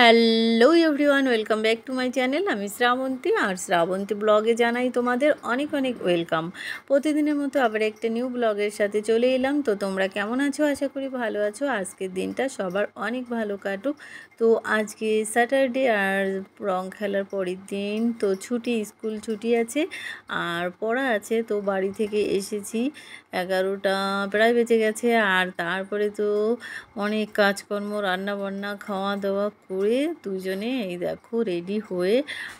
Hello everyone, welcome back to my channel. আমি শ্রাবন্তী, আর শ্রাবন্তী ব্লগে জানাই তোমাদের অনেক অনেক ওয়েলকাম। প্রতিদিনের মতো আবার একটা নিউ ব্লগের সাথে চলে এলাম। তো তোমরা কেমন আছো? আশা করি ভালো আছো। আজকের দিনটা সবার অনেক ভালো কাটুক। তো আজকে স্যাটারডে আর রং খেলার পরের দিন, তো ছুটি, স্কুল ছুটি আছে আর পড়া আছে। তো বাড়ি থেকে এসেছি, 11টা প্রায় বেজে গেছে। আর তারপরে তো অনেক কাজকর্ম, রান্না বান্না, খাওয়া দাওয়া করে দুজনে এই দেখো রেডি হয়ে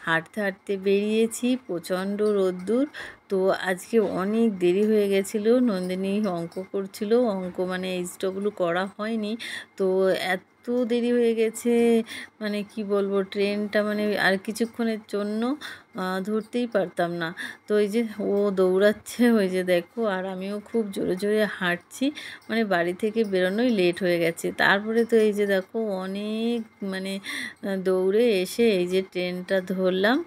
হাঁটতে হাঁটতে বেরিয়েছি। প্রচণ্ড রোদ্দুর। তো আজকে অনেক দেরি হয়ে গেছিলো। নন্দিনী অঙ্ক করছিল, অঙ্ক মানে এই স্টগুলো করা হয়নি। তো এত দেরি হয়ে গেছে, মানে কি বলবো, ট্রেনটা মানে আর কিছুক্ষণের জন্য ধরতেই পারতাম না। তো এই যে ও দৌড়াচ্ছে, ওই যে দেখো, আর আমিও খুব জোরে জোরে হাঁটছি, মানে বাড়ি থেকে বেরোনোই লেট হয়ে গেছে। তারপরে তো এই যে দেখো অনেক মানে দৌড়ে এসে এই যে ট্রেনটা ধরলাম,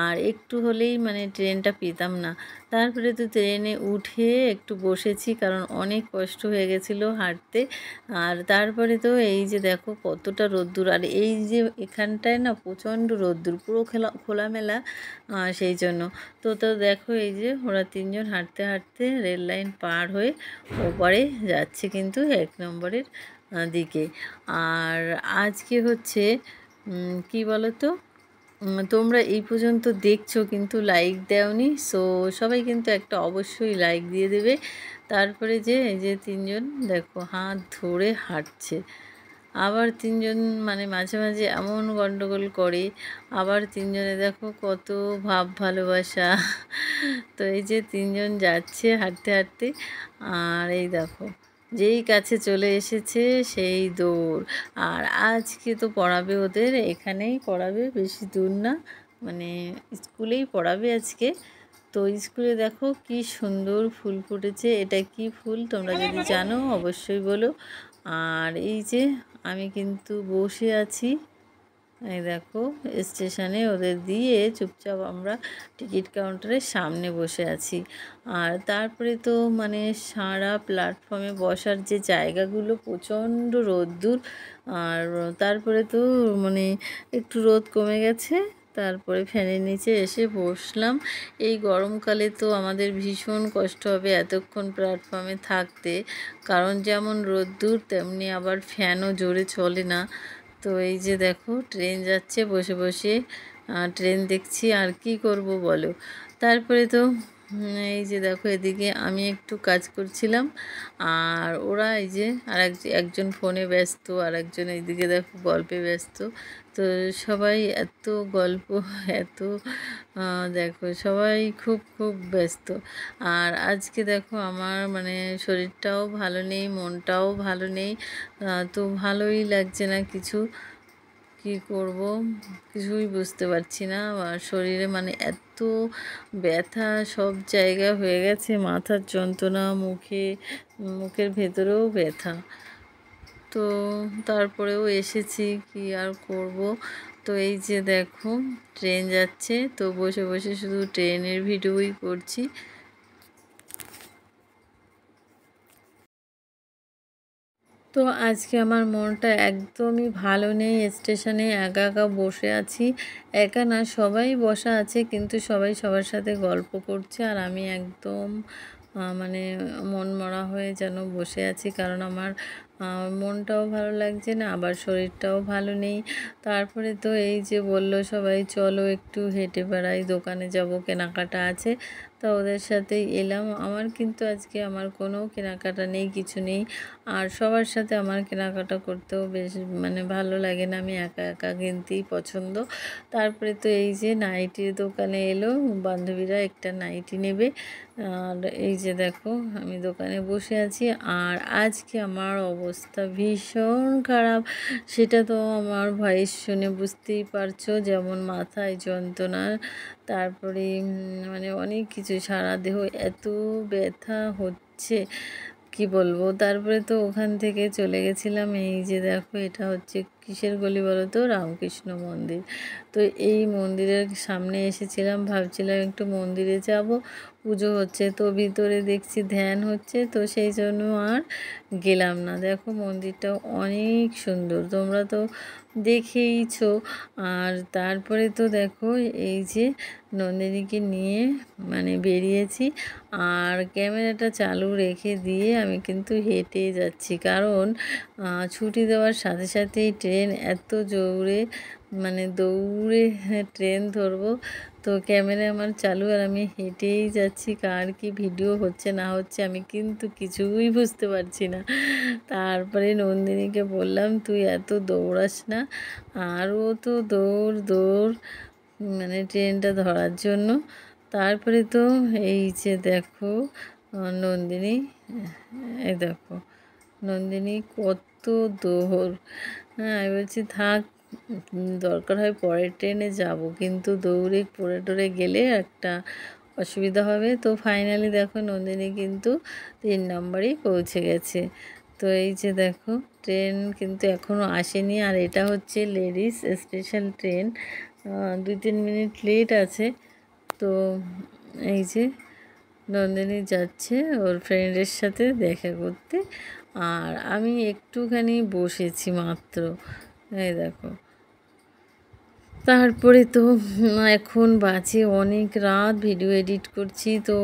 আর একটু হলেই মানে ট্রেনটা পেতাম না। তারপরে তো ট্রেনে উঠে একটু বসেছি, কারণ অনেক কষ্ট হয়ে গেছিলো হাঁটতে। আর তারপরে তো এই যে দেখো কতটা রোদ্দুর, আর এই যে এখানটায় না প্রচণ্ড রোদ্দুর, পুরো খোলামেলা, সেই জন্য। তো দেখো এই যে ওরা তিনজন হাঁটতে হাঁটতে রেল লাইন পার হয়ে ওপারে যাচ্ছে, কিন্তু 1 নম্বরের দিকে। আর আজকে হচ্ছে কি বলো তো, তোমরা এই পর্যন্ত দেখছো কিন্তু লাইক দেওনি। সো সবাই কিন্তু একটা অবশ্যই লাইক দিয়ে দেবে। তারপরে যে এই যে তিনজন দেখো হাত ধরে হাঁটছে, আবার তিনজন মানে মাঝে মাঝে এমন গন্ডগোল করে, আবার তিনজনে দেখো কত ভাব ভালোবাসা। তো এই যে তিনজন যাচ্ছে হাঁটতে হাঁটতে, আর এই দেখো যেই কাছে চলে এসেছে সেই দৌড়। আর আজকে তো পড়াবে, ওদের এখানেই পড়াবে, বেশি দূর না, মানে স্কুলেই পড়াবে আজকে। তো স্কুলে দেখো কি সুন্দর ফুল ফুটেছে। এটা কি ফুল তোমরা যদি জানো অবশ্যই বলো। আর এই যে আমি কিন্তু বসে আছি, এই দেখো স্টেশনে ওদের দিয়ে চুপচাপ আমরা টিকিট কাউন্টারের সামনে বসে আছি। আর তারপরে তো মানে সারা প্ল্যাটফর্মে বসার যে জায়গাগুলো, প্রচণ্ড রোদ্দুর। আর তারপরে তো মানে একটু রোদ কমে গেছে, তারপরে ফ্যানের নিচে এসে বসলাম। এই গরমকালে তো আমাদের ভীষণ কষ্ট হবে এতক্ষণ প্ল্যাটফর্মে থাকতে, কারণ যেমন রোদ্দুর তেমনি আবার ফ্যানও জোরে চলে না। তো এই যে দেখো ট্রেন যাচ্ছে, বসে বসে ট্রেন দেখছি, আর কি করব বলো। তারপরে তো এই যে দেখো এদিকে আমি একটু কাজ করছিলাম, আর ওরা এই যে আর একজন ফোনে ব্যস্ত, আর একজন এইদিকে দেখো গল্পে ব্যস্ত। তো সবাই এত গল্প, এত দেখো সবাই খুব খুব ব্যস্ত। আর আজকে দেখো আমার মানে শরীরটাও ভালো নেই, মনটাও ভালো নেই। তো ভালোই লাগছে না কিছু, কি করব কিছুই বুঝতে পারছি না। আর শরীরে মানে এত ব্যথা, সব জায়গা হয়ে গেছে, মাথার যন্ত্রণা, মুখের ভেতরেও ব্যথা। তো তারপরেও এসেছি, কি আর করব। তো এই যে দেখো ট্রেন যাচ্ছে, তো বসে বসে শুধু ট্রেনের ভিডিওই করছি। তো আজকে আমার মনটা একদমই ভালো নেই। স্টেশনে একা একা বসে আছি, একা না সবাই বসা আছে, কিন্তু সবাই সবার সাথে গল্প করছে, আর আমি একদম মানে মনমরা হয়ে যেন বসে আছি, কারণ আমার মনটাও ভালো লাগছে না, আবার শরীরটাও ভালো নেই। তারপরে তো এই যে বলল সবাই চলো একটু হেঁটে বেড়াই, দোকানে যাব, কেনাকাটা আছে। তা ওদের সাথেই এলাম। আমার কিন্তু আজকে আমার কোনো কেনাকাটা নেই, কিছু নেই। আর সবার সাথে আমার কেনাকাটা করতেও বেশ মানে ভালো লাগে না, আমি একা একা কিনতেই পছন্দ। তারপরে তো এই যে নাইটির দোকানে এলো, বান্ধবীরা একটা নাইটি নেবে। আর এই যে দেখো আমি দোকানে বসে আছি, আর আজকে আমার অবস্থা ভীষণ খারাপ। সেটা তো আমার ভয়েস শুনে বুঝতেই পারছো, যেমন মাথায় যন্ত্রণা, তারপরে মানে অনেক কিছু, সারা দেহ এত ব্যথা হচ্ছে, কি বলবো। তারপরে তো ওখান থেকে চলে গেছিলাম। এই যে দেখো এটা হচ্ছে কিসের গলি বলো তো? রামকৃষ্ণ মন্দির। তো এই মন্দিরের সামনে এসেছিলাম, ভাবছিলাম একটু মন্দিরে যাব, পুজো হচ্ছে, তো ভিতরে দেখছি ধ্যান হচ্ছে, তো সেই জন্য আর গেলাম না। দেখো মন্দিরটা অনেক সুন্দর, তোমরা তো দেখেইছো। আর তারপরে তো দেখো এই যে নন্দিনীকে নিয়ে বেরিয়েছি, আর ক্যামেরাটা চালু রেখে দিয়ে আমি কিন্তু হেঁটে যাচ্ছি, কারণ ছুটি দেওয়ার সাথে সাথেই ট্রেন এত জোরে দৌড়ে ট্রেন ধরবো। তো ক্যামেরা আমার চালু আর আমি হেঁটেই যাচ্ছি, কার কি ভিডিও হচ্ছে না হচ্ছে আমি কিন্তু কিছুই বুঝতে পারছি না। তারপরে নন্দিনীকে বললাম, তুই এত দৌড়াস না। আর ও তো দৌড় দৌড় ট্রেনটা ধরার জন্য। তারপরে তো এই যে দেখো নন্দিনী, এই দেখো নন্দিনী কত দৌড়। হ্যাঁ, আমি বলছি থাক, দরকার হয় পরের ট্রেনে যাব, কিন্তু দৌড়ে পড়ে টরে গেলে একটা অসুবিধা হবে। তো ফাইনালি দেখো নন্দিনী কিন্তু 3 নম্বরেই পৌঁছে গেছে। তো এই যে দেখো ট্রেন কিন্তু এখনও আসেনি, আর এটা হচ্ছে ladies special train, 2-3 minute late আছে। তো এই যে নন্দিনী যাচ্ছে ওর ফ্রেন্ডের সাথে দেখা করতে, আর আমি একটুখানি বসেছি মাত্র। এই দেখো তারপরে তো এখন বাজে অনেক রাত, ভিডিও এডিট করছি, তো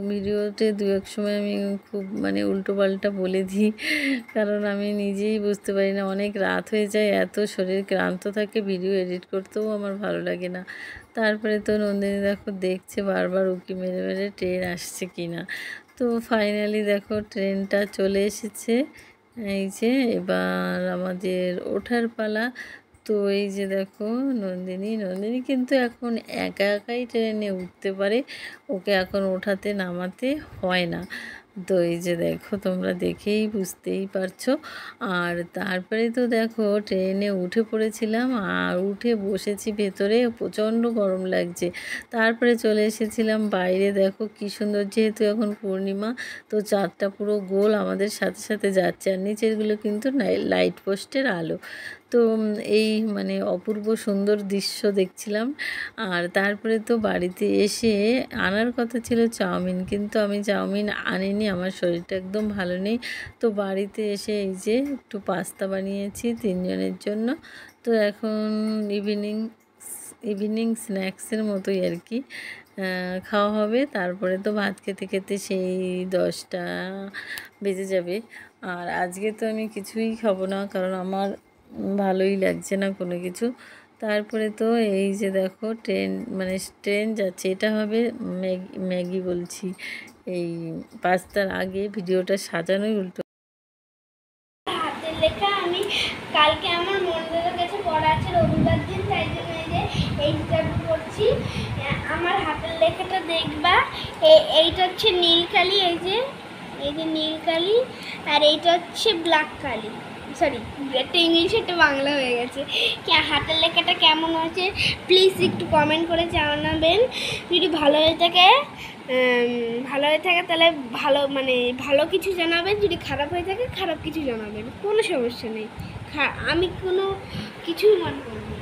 ভিডিওতে দু এক সময় আমি খুব উল্টোপাল্টা বলে দিই, কারণ আমি নিজেই বুঝতে পারি না, অনেক রাত হয়ে যায়, এত শরীর ক্লান্ত থাকে, ভিডিও এডিট করতেও আমার ভালো লাগে না। তারপরে তো নন্দিনী দেখো দেখছে বারবার উঁকি মেরে মেরে ট্রেন আসছে কি না। তো ফাইনালি দেখো ট্রেনটা চলে এসেছে। এই যে এবার আমাদের ওঠার পালা। তো এই যে দেখো নন্দিনী কিন্তু এখন একা একাই ট্রেনে উঠতে পারে, ওকে এখন ওঠাতে নামাতে হয় না। তো এই যে দেখো তোমরা দেখেই বুঝতেই পারছো। আর তারপরে তো দেখো ট্রেনে উঠে পড়েছিলাম, আর উঠে বসেছি ভেতরে, প্রচণ্ড গরম লাগছে। তারপরে চলে এসেছিলাম বাইরে, দেখো কী সুন্দর, যেহেতু এখন পূর্ণিমা, তো চাঁদটা পুরো গোল আমাদের সাথে সাথে যাচ্ছে, আর নিচেরগুলো কিন্তু লাইট পোস্টের আলো। তো এই অপূর্ব সুন্দর দৃশ্য দেখছিলাম। আর তারপরে তো বাড়িতে এসে আনার কথা ছিল চাউমিন, কিন্তু আমি চাউমিন আনিনি, আমার শরীরটা একদম ভালো নেই। তো বাড়িতে এসে এই যে একটু পাস্তা বানিয়েছি 3 জনের জন্য। তো এখন ইভিনিং স্ন্যাক্সের মতোই আর কি খাওয়া হবে। তারপরে তো ভাত খেতে খেতে সেই 10টা বেজে যাবে। আর আজকে তো আমি কিছুই খাবো না, কারণ আমার ভালোই লাগছে না কোনো কিছু। তারপরে তো এই যে দেখো ট্রেন যাচ্ছে, এটা হবে ম্যাগি বলছি, এই পাস্তার আগে ভিডিওটা সাজানোই উল্টো। হাতের লেখা আমি কালকে আমার মন্দিরের কাছে পড়া আছে রবিবার দিন, তাই জন্য এই যে এইটা করছি। আমার হাতের লেখাটা দেখবা, এইটা হচ্ছে নীল কালি, এই যে নীল কালি, আর এইটা হচ্ছে ব্ল্যাক কালি, সরি একটা ইংলিশ একটা বাংলা হয়ে গেছে। হাতের লেখাটা কেমন হয়েছে প্লিজ একটু কমেন্ট করে জানাবেন। যদি ভালো হয়ে থাকে তাহলে ভালো কিছু জানাবেন, যদি খারাপ হয়ে থাকে খারাপ কিছু জানাবেন, কোনো সমস্যা নেই, আমি কোনো কিছুই মনে করব না।